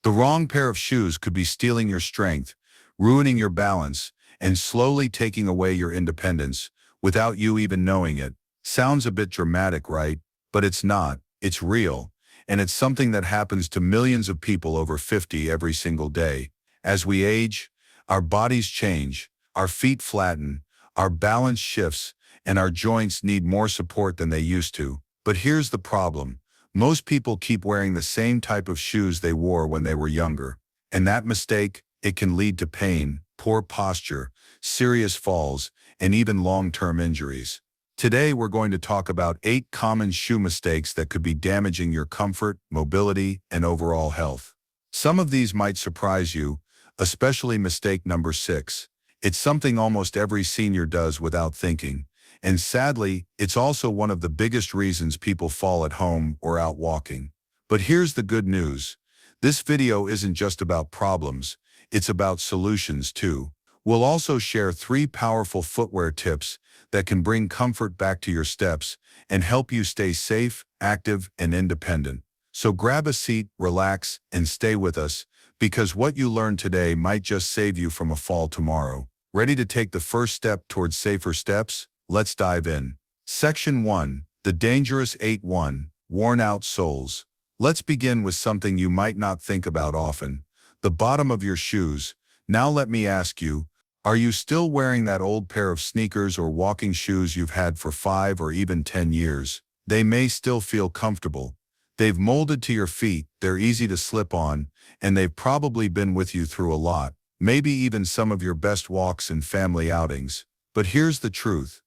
The wrong pair of shoes could be stealing your strength, ruining your balance, and slowly taking away your independence without you even knowing it. Sounds a bit dramatic, right? But it's not. It's real. And it's something that happens to millions of people over 50 every single day. As we age, our bodies change, our feet flatten, our balance shifts, and our joints need more support than they used to. But here's the problem. Most people keep wearing the same type of shoes they wore when they were younger. And that mistake, it can lead to pain, poor posture, serious falls, and even long-term injuries. Today, we're going to talk about 8 common shoe mistakes that could be damaging your comfort, mobility, and overall health. Some of these might surprise you, especially mistake number 6. It's something almost every senior does without thinking. And sadly, it's also one of the biggest reasons people fall at home or out walking. But here's the good news. This video isn't just about problems, it's about solutions too. We'll also share 3 powerful footwear tips that can bring comfort back to your steps and help you stay safe, active, and independent. So grab a seat, relax, and stay with us, because what you learn today might just save you from a fall tomorrow. Ready to take the first step towards safer steps? Let's dive in. Section 1. The Dangerous 8-1. Worn-out soles. Let's begin with something you might not think about often. The bottom of your shoes. Now let me ask you, are you still wearing that old pair of sneakers or walking shoes you've had for 5 or even 10 years? They may still feel comfortable. They've molded to your feet, they're easy to slip on, and they've probably been with you through a lot, maybe even some of your best walks and family outings. But here's the truth.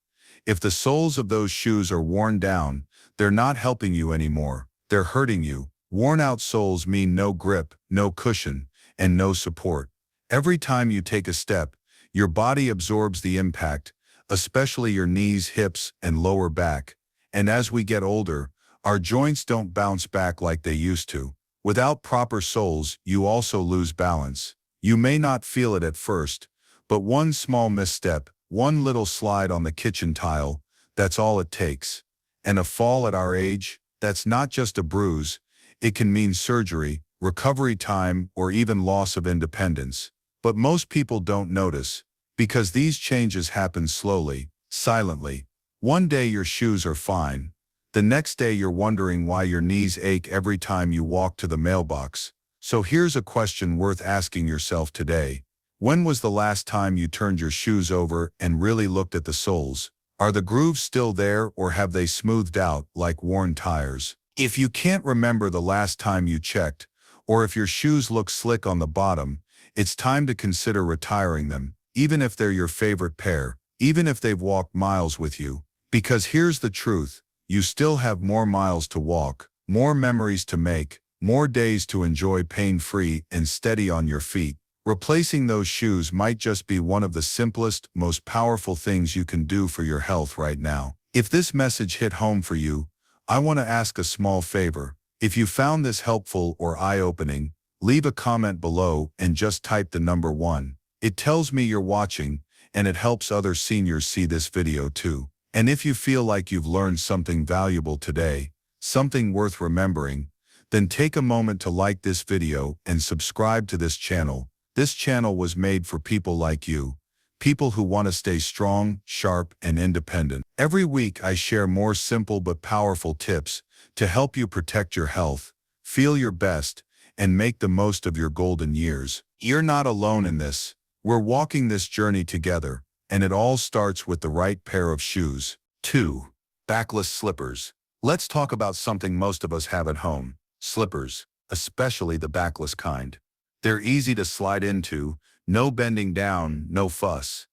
If the soles of those shoes are worn down, they're not helping you anymore. They're hurting you. Worn-out soles mean no grip, no cushion, and no support. Every time you take a step, your body absorbs the impact, especially your knees, hips, and lower back. And as we get older, our joints don't bounce back like they used to. Without proper soles, you also lose balance. You may not feel it at first, but one small misstep, one little slide on the kitchen tile, that's all it takes. And a fall at our age, that's not just a bruise. It can mean surgery, recovery time, or even loss of independence. But most people don't notice, because these changes happen slowly, silently. One day your shoes are fine. The next day you're wondering why your knees ache every time you walk to the mailbox. So here's a question worth asking yourself today. When was the last time you turned your shoes over and really looked at the soles? Are the grooves still there, or have they smoothed out like worn tires? If you can't remember the last time you checked, or if your shoes look slick on the bottom, it's time to consider retiring them, even if they're your favorite pair, even if they've walked miles with you. Because here's the truth, you still have more miles to walk, more memories to make, more days to enjoy pain-free and steady on your feet. Replacing those shoes might just be one of the simplest, most powerful things you can do for your health right now. If this message hit home for you, I want to ask a small favor. If you found this helpful or eye-opening, leave a comment below and just type the number 1. It tells me you're watching, and it helps other seniors see this video too. And if you feel like you've learned something valuable today, something worth remembering, then take a moment to like this video and subscribe to this channel. This channel was made for people like you, people who want to stay strong, sharp, and independent. Every week I share more simple but powerful tips to help you protect your health, feel your best, and make the most of your golden years. You're not alone in this. We're walking this journey together, and it all starts with the right pair of shoes. 2. Backless slippers. Let's talk about something most of us have at home. Slippers, especially the backless kind. They're easy to slide into, no bending down, no fuss.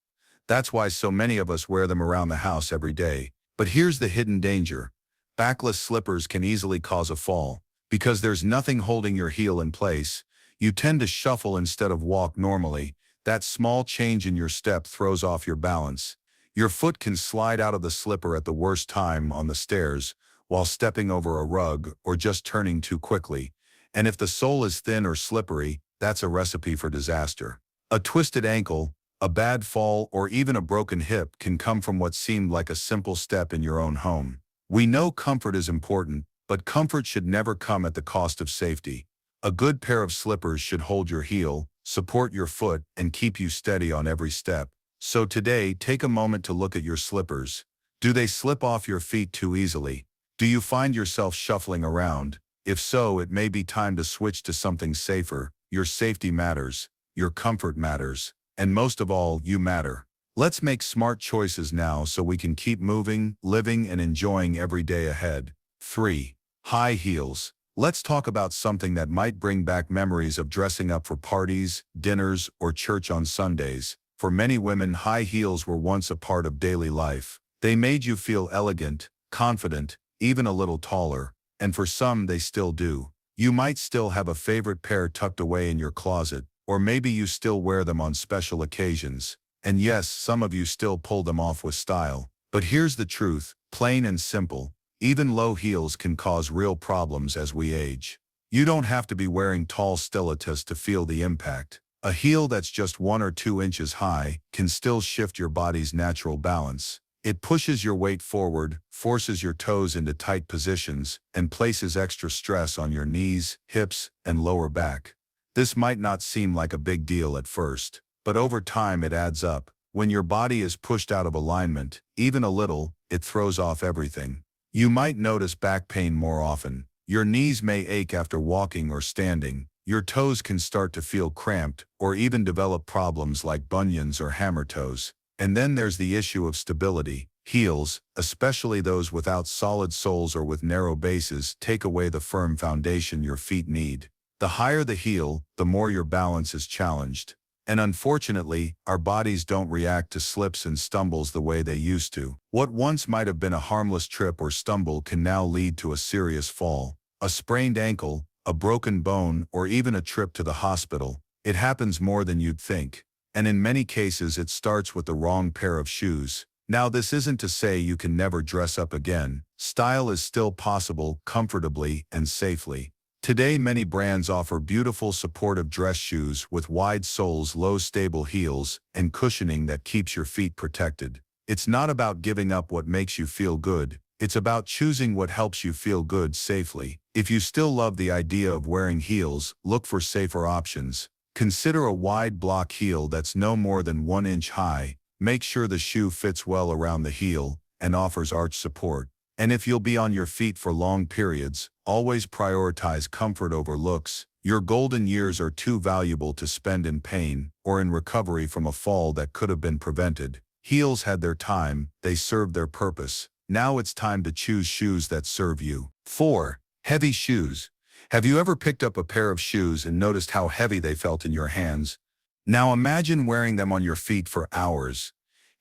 That's why so many of us wear them around the house every day. But here's the hidden danger. Backless slippers can easily cause a fall. Because there's nothing holding your heel in place, you tend to shuffle instead of walk normally. That small change in your step throws off your balance. Your foot can slide out of the slipper at the worst time on the stairs, while stepping over a rug or just turning too quickly. And if the sole is thin or slippery, that's a recipe for disaster. A twisted ankle, a bad fall, or even a broken hip can come from what seemed like a simple step in your own home. We know comfort is important, but comfort should never come at the cost of safety. A good pair of slippers should hold your heel, support your foot, and keep you steady on every step. So today, take a moment to look at your slippers. Do they slip off your feet too easily? Do you find yourself shuffling around? If so, it may be time to switch to something safer. Your safety matters, your comfort matters, and most of all, you matter. Let's make smart choices now so we can keep moving, living, and enjoying every day ahead. 3. High heels. Let's talk about something that might bring back memories of dressing up for parties, dinners, or church on Sundays. For many women, high heels were once a part of daily life. They made you feel elegant, confident, even a little taller, and for some they still do. You might still have a favorite pair tucked away in your closet, or maybe you still wear them on special occasions. And yes, some of you still pull them off with style. But here's the truth, plain and simple. Even low heels can cause real problems as we age. You don't have to be wearing tall stilettos to feel the impact. A heel that's just 1 or 2 inches high can still shift your body's natural balance. It pushes your weight forward, forces your toes into tight positions, and places extra stress on your knees, hips, and lower back. This might not seem like a big deal at first, but over time it adds up. When your body is pushed out of alignment, even a little, it throws off everything. You might notice back pain more often. Your knees may ache after walking or standing. Your toes can start to feel cramped or even develop problems like bunions or hammer toes. And then there's the issue of stability. Heels, especially those without solid soles or with narrow bases, take away the firm foundation your feet need. The higher the heel, the more your balance is challenged. And unfortunately, our bodies don't react to slips and stumbles the way they used to. What once might have been a harmless trip or stumble can now lead to a serious fall. A sprained ankle, a broken bone, or even a trip to the hospital. It happens more than you'd think. And in many cases it starts with the wrong pair of shoes. Now this isn't to say you can never dress up again. Style is still possible, comfortably and safely. Today many brands offer beautiful supportive dress shoes with wide soles, low stable heels, and cushioning that keeps your feet protected. It's not about giving up what makes you feel good. It's about choosing what helps you feel good safely. If you still love the idea of wearing heels, look for safer options. Consider a wide block heel that's no more than 1 inch high. Make sure the shoe fits well around the heel and offers arch support. And if you'll be on your feet for long periods, always prioritize comfort over looks. Your golden years are too valuable to spend in pain or in recovery from a fall that could have been prevented. Heels had their time, they served their purpose. Now it's time to choose shoes that serve you. 4. Heavy shoes. Have you ever picked up a pair of shoes and noticed how heavy they felt in your hands? Now imagine wearing them on your feet for hours.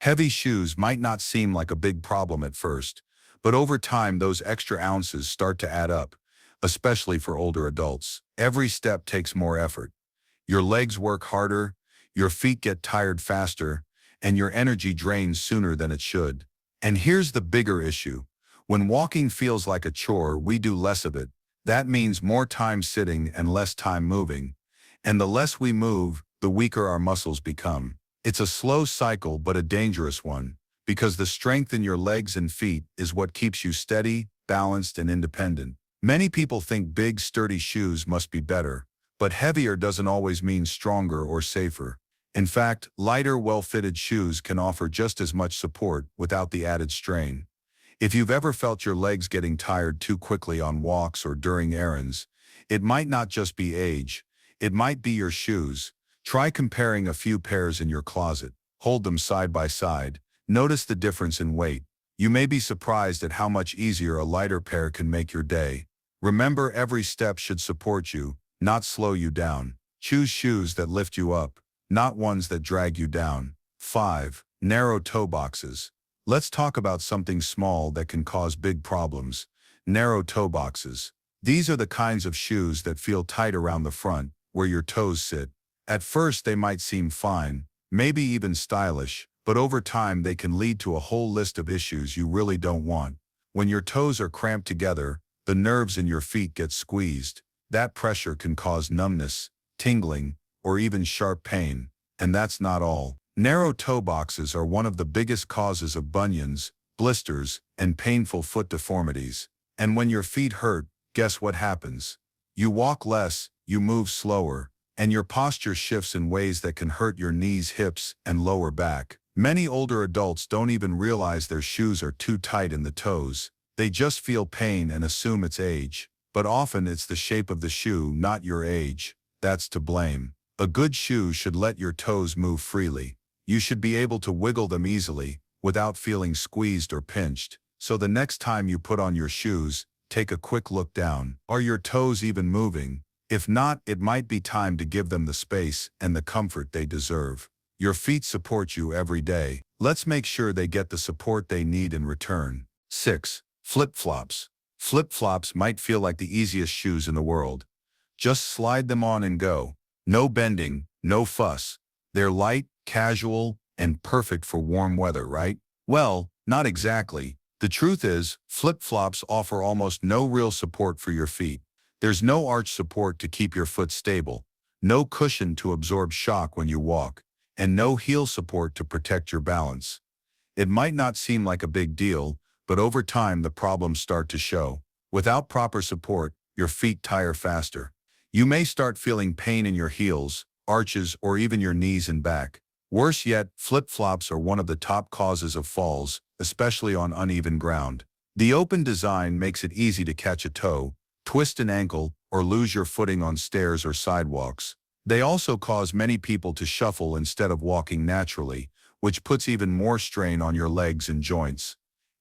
Heavy shoes might not seem like a big problem at first, but over time those extra ounces start to add up, especially for older adults. Every step takes more effort. Your legs work harder, your feet get tired faster, and your energy drains sooner than it should. And here's the bigger issue. When walking feels like a chore, we do less of it. That means more time sitting and less time moving. And the less we move, the weaker our muscles become. It's a slow cycle but a dangerous one, because the strength in your legs and feet is what keeps you steady, balanced, and independent. Many people think big, sturdy shoes must be better, but heavier doesn't always mean stronger or safer. In fact, lighter, well-fitted shoes can offer just as much support without the added strain. If you've ever felt your legs getting tired too quickly on walks or during errands, it might not just be age, it might be your shoes. Try comparing a few pairs in your closet. Hold them side by side. Notice the difference in weight. You may be surprised at how much easier a lighter pair can make your day. Remember, every step should support you, not slow you down. Choose shoes that lift you up, not ones that drag you down. 5. Narrow toe boxes. Let's talk about something small that can cause big problems. Narrow toe boxes. These are the kinds of shoes that feel tight around the front, where your toes sit. At first they might seem fine, maybe even stylish, but over time they can lead to a whole list of issues you really don't want. When your toes are cramped together, the nerves in your feet get squeezed. That pressure can cause numbness, tingling, or even sharp pain. And that's not all. Narrow toe boxes are one of the biggest causes of bunions, blisters, and painful foot deformities. And when your feet hurt, guess what happens? You walk less, you move slower, and your posture shifts in ways that can hurt your knees, hips, and lower back. Many older adults don't even realize their shoes are too tight in the toes. They just feel pain and assume it's age. But often it's the shape of the shoe, not your age, that's to blame. A good shoe should let your toes move freely. You should be able to wiggle them easily, without feeling squeezed or pinched. So the next time you put on your shoes, take a quick look down. Are your toes even moving? If not, it might be time to give them the space and the comfort they deserve. Your feet support you every day. Let's make sure they get the support they need in return. 6. Flip-flops. Flip-flops might feel like the easiest shoes in the world. Just slide them on and go. No bending, no fuss. They're light, casual, and perfect for warm weather, right? Well, not exactly. The truth is, flip-flops offer almost no real support for your feet. There's no arch support to keep your foot stable, no cushion to absorb shock when you walk, and no heel support to protect your balance. It might not seem like a big deal, but over time the problems start to show. Without proper support, your feet tire faster. You may start feeling pain in your heels, arches, or even your knees and back. Worse yet, flip-flops are one of the top causes of falls, especially on uneven ground. The open design makes it easy to catch a toe, twist an ankle, or lose your footing on stairs or sidewalks. They also cause many people to shuffle instead of walking naturally, which puts even more strain on your legs and joints.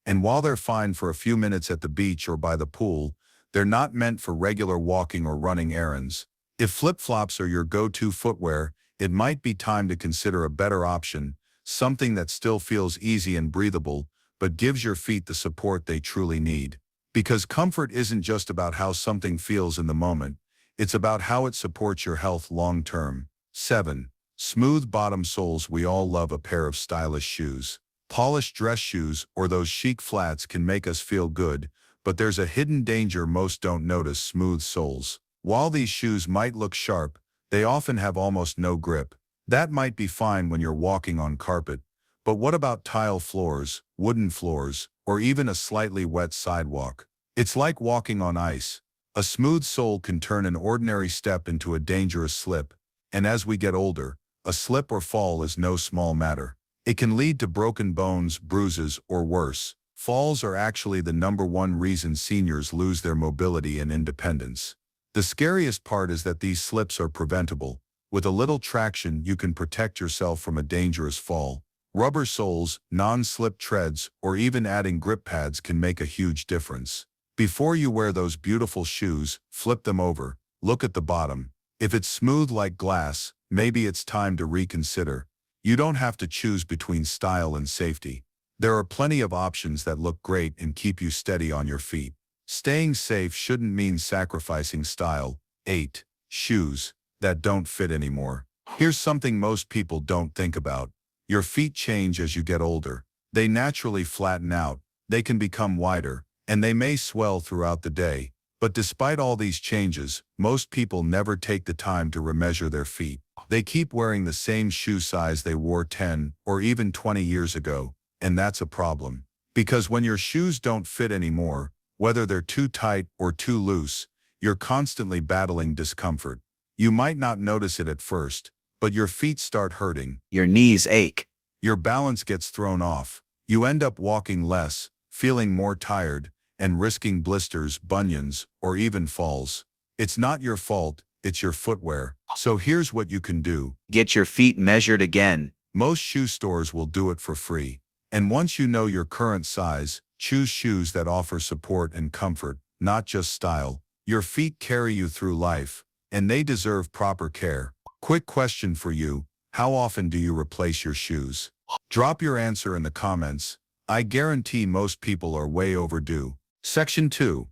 And while they're fine for a few minutes at the beach or by the pool, they're not meant for regular walking or running errands. If flip-flops are your go-to footwear, it might be time to consider a better option, something that still feels easy and breathable, but gives your feet the support they truly need. Because comfort isn't just about how something feels in the moment, it's about how it supports your health long-term. 7. Smooth bottom soles. We all love a pair of stylish shoes. Polished dress shoes or those chic flats can make us feel good, but there's a hidden danger most don't notice: smooth soles. While these shoes might look sharp, they often have almost no grip. That might be fine when you're walking on carpet, but what about tile floors, wooden floors, or even a slightly wet sidewalk? It's like walking on ice. A smooth sole can turn an ordinary step into a dangerous slip, and as we get older, a slip or fall is no small matter. It can lead to broken bones, bruises, or worse. Falls are actually the #1 reason seniors lose their mobility and independence. The scariest part is that these slips are preventable. With a little traction, you can protect yourself from a dangerous fall. Rubber soles, non-slip treads, or even adding grip pads can make a huge difference. Before you wear those beautiful shoes, flip them over. Look at the bottom. If it's smooth like glass, maybe it's time to reconsider. You don't have to choose between style and safety. There are plenty of options that look great and keep you steady on your feet. Staying safe shouldn't mean sacrificing style. 8. Shoes that don't fit anymore. Here's something most people don't think about. Your feet change as you get older. They naturally flatten out, they can become wider, and they may swell throughout the day. But despite all these changes, most people never take the time to remeasure their feet. They keep wearing the same shoe size they wore 10 or even 20 years ago, and that's a problem. Because when your shoes don't fit anymore, whether they're too tight or too loose, you're constantly battling discomfort. You might not notice it at first, but your feet start hurting. Your knees ache. Your balance gets thrown off. You end up walking less, feeling more tired, and risking blisters, bunions, or even falls. It's not your fault, it's your footwear. So here's what you can do. Get your feet measured again. Most shoe stores will do it for free. And once you know your current size, choose shoes that offer support and comfort, not just style. Your feet carry you through life, and they deserve proper care. Quick question for you: how often do you replace your shoes? Drop your answer in the comments. I guarantee most people are way overdue. Section 2.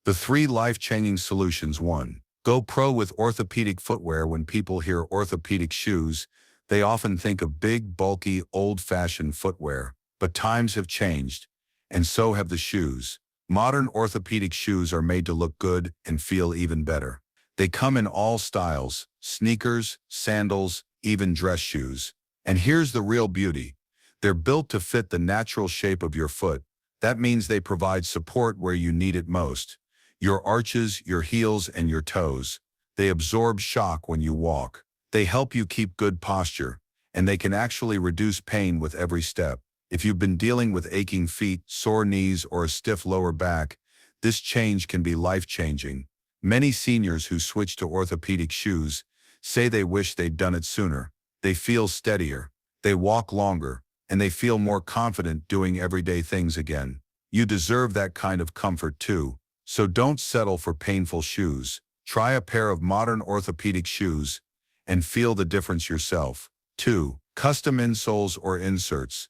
The 3 life-changing solutions. 1. Go pro with orthopedic footwear. When people hear orthopedic shoes, they often think of big, bulky, old-fashioned footwear. But times have changed, and so have the shoes. Modern orthopedic shoes are made to look good and feel even better. They come in all styles: sneakers, sandals, even dress shoes. And here's the real beauty. They're built to fit the natural shape of your foot. That means they provide support where you need it most: your arches, your heels, and your toes. They absorb shock when you walk. They help you keep good posture, and they can actually reduce pain with every step. If you've been dealing with aching feet, sore knees, or a stiff lower back, this change can be life-changing. Many seniors who switch to orthopedic shoes say they wish they'd done it sooner. They feel steadier, they walk longer, and they feel more confident doing everyday things again. You deserve that kind of comfort too, so don't settle for painful shoes. Try a pair of modern orthopedic shoes and feel the difference yourself. 2. Custom insoles or inserts.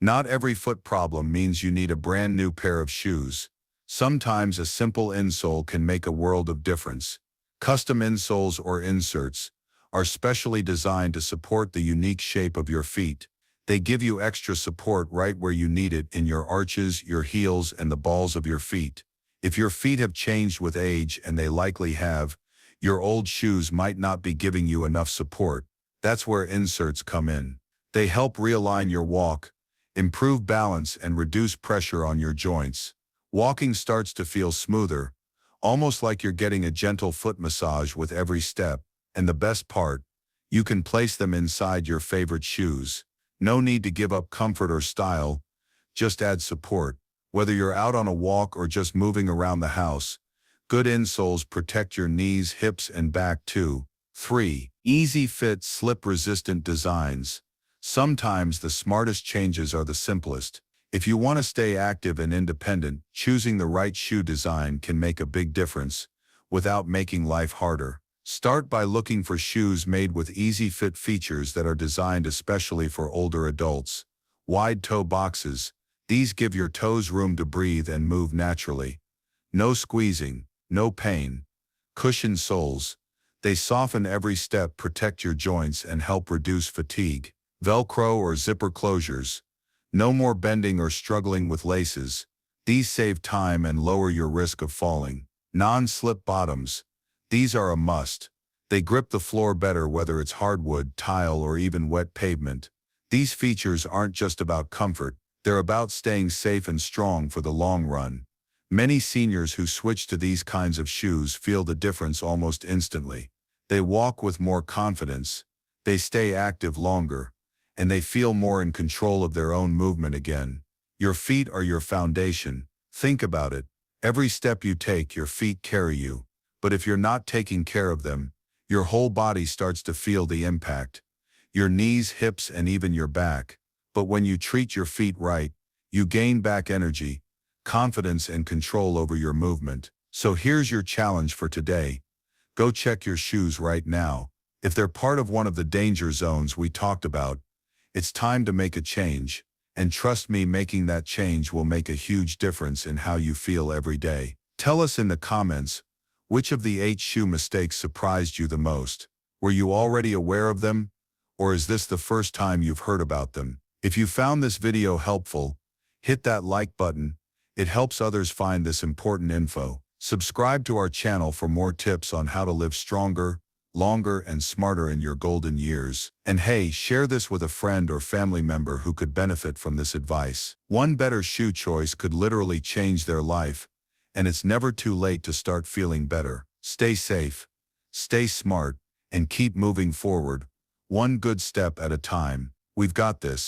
Not every foot problem means you need a brand new pair of shoes. Sometimes a simple insole can make a world of difference. Custom insoles or inserts are specially designed to support the unique shape of your feet. They give you extra support right where you need it in your arches, your heels, and the balls of your feet. If your feet have changed with age, and they likely have, your old shoes might not be giving you enough support. That's where inserts come in. They help realign your walk, improve balance, and reduce pressure on your joints. Walking starts to feel smoother, almost like you're getting a gentle foot massage with every step. And the best part, you can place them inside your favorite shoes. No need to give up comfort or style, just add support. Whether you're out on a walk or just moving around the house, good insoles protect your knees, hips, and back too. 3. Easy fit, slip-resistant designs. Sometimes the smartest changes are the simplest. If you want to stay active and independent, choosing the right shoe design can make a big difference without making life harder. Start by looking for shoes made with easy fit features that are designed especially for older adults. Wide toe boxes. These give your toes room to breathe and move naturally. No squeezing, no pain. Cushioned soles. They soften every step, protect your joints, and help reduce fatigue. Velcro or zipper closures. No more bending or struggling with laces. These save time and lower your risk of falling. Non-slip bottoms. These are a must. They grip the floor better whether it's hardwood, tile, or even wet pavement. These features aren't just about comfort, they're about staying safe and strong for the long run. Many seniors who switch to these kinds of shoes feel the difference almost instantly. They walk with more confidence, they stay active longer, and they feel more in control of their own movement again. Your feet are your foundation. Think about it. Every step you take, your feet carry you. But if you're not taking care of them, your whole body starts to feel the impact. Your knees, hips, and even your back. But when you treat your feet right, you gain back energy, confidence, and control over your movement. So here's your challenge for today. Go check your shoes right now. If they're part of one of the danger zones we talked about, it's time to make a change. And trust me, making that change will make a huge difference in how you feel every day. Tell us in the comments, which of the 8 shoe mistakes surprised you the most? Were you already aware of them? Or is this the first time you've heard about them? If you found this video helpful, hit that like button. It helps others find this important info. Subscribe to our channel for more tips on how to live stronger, longer, and smarter in your golden years. And hey, share this with a friend or family member who could benefit from this advice. One better shoe choice could literally change their life. And it's never too late to start feeling better. Stay safe, stay smart, and keep moving forward, one good step at a time. We've got this.